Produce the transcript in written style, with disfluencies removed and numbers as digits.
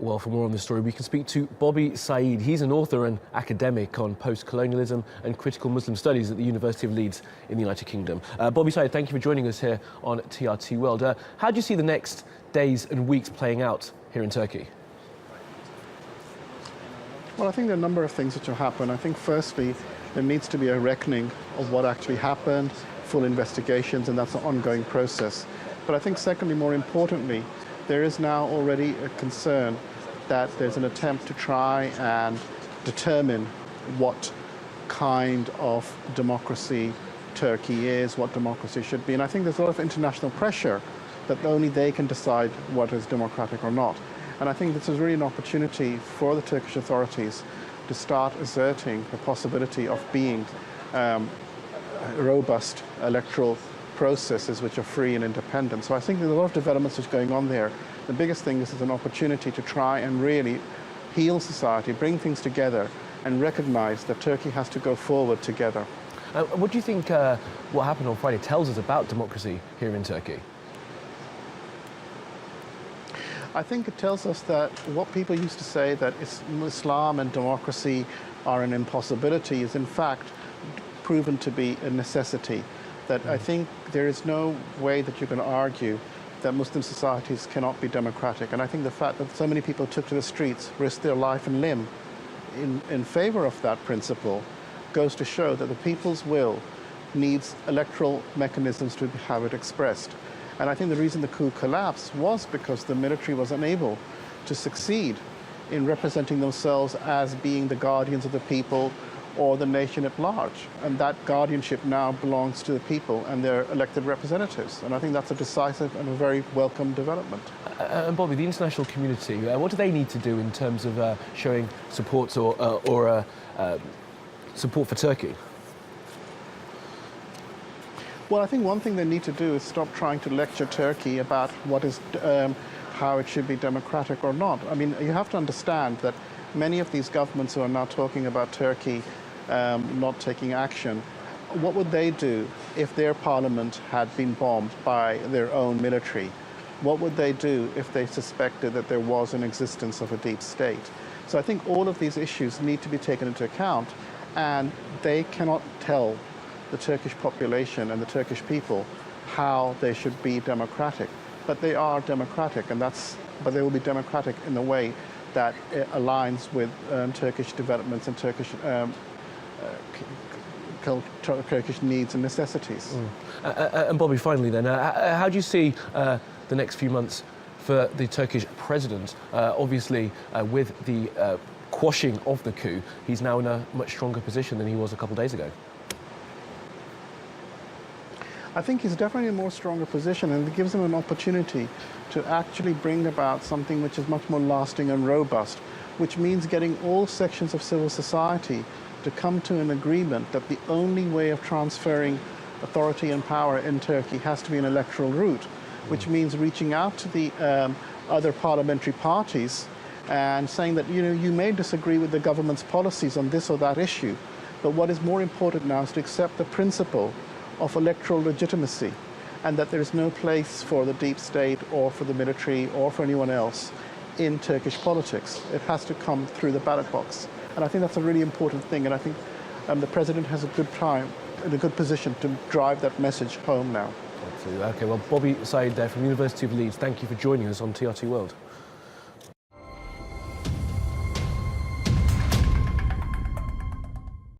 Well, for more on this story, we can speak to Bobby Sayyid. He's an author and academic on post-colonialism and critical Muslim studies at the University of Leeds in the United Kingdom. Bobby Sayyid, thank you for joining us here on TRT World. How do you see the next days and weeks playing out here in Turkey? Well, I think there are a number of things which will happen. I think firstly, there needs to be a reckoning of what actually happened, full investigations, and that's an ongoing process. But I think secondly, more importantly, there is now already a concern that there's an attempt to try and determine what kind of democracy Turkey is, what democracy should be. And I think there's a lot of international pressure that only they can decide what is democratic or not. And I think this is really an opportunity for the Turkish authorities to start asserting the possibility of being robust electoral processes which are free and independent. So I think there's a lot of developments which are going on there. The biggest thing is an opportunity to try and really heal society, bring things together, and recognize that Turkey has to go forward together. What do you think what happened on Friday tells us about democracy here in Turkey? I think it tells us that what people used to say, that Islam and democracy are an impossibility, is in fact proven to be a necessity. That I think there is no way that you can argue that Muslim societies cannot be democratic. And I think the fact that so many people took to the streets, risked their life and limb in favor of that principle, goes to show that the people's will needs electoral mechanisms to have it expressed. And I think the reason the coup collapsed was because the military was unable to succeed in representing themselves as being the guardians of the people or the nation at large. And that guardianship now belongs to the people and their elected representatives. And I think that's a decisive and a very welcome development. And Bobby, the international community, what do they need to do in terms of showing support or support for Turkey? Well, I think one thing they need to do is stop trying to lecture Turkey about what is, how it should be democratic or not. I mean, you have to understand that many of these governments who are now talking about Turkey not taking action, what would they do if their parliament had been bombed by their own military? What would they do if they suspected that there was an existence of a deep state? So I think all of these issues need to be taken into account, and they cannot tell the Turkish population and the Turkish people how they should be democratic. But they are democratic, and but they will be democratic in a way that aligns with Turkish developments and Turkish needs and necessities. And Bobby, finally then, how do you see the next few months for the Turkish president? Obviously, with the quashing of the coup, he's now in a much stronger position than he was a couple of days ago. I think he's definitely in a more stronger position, and it gives him an opportunity to actually bring about something which is much more lasting and robust, which means getting all sections of civil society to come to an agreement that the only way of transferring authority and power in Turkey has to be an electoral route, which means reaching out to the other parliamentary parties and saying that, you may disagree with the government's policies on this or that issue, but what is more important now is to accept the principle of electoral legitimacy, and that there is no place for the deep state or for the military or for anyone else in Turkish politics. It has to come through the ballot box. And I think that's a really important thing, and I think the president has a good position to drive that message home now. Absolutely. Okay, well, Bobby Sayyid there from the University of Leeds, thank you for joining us on TRT World.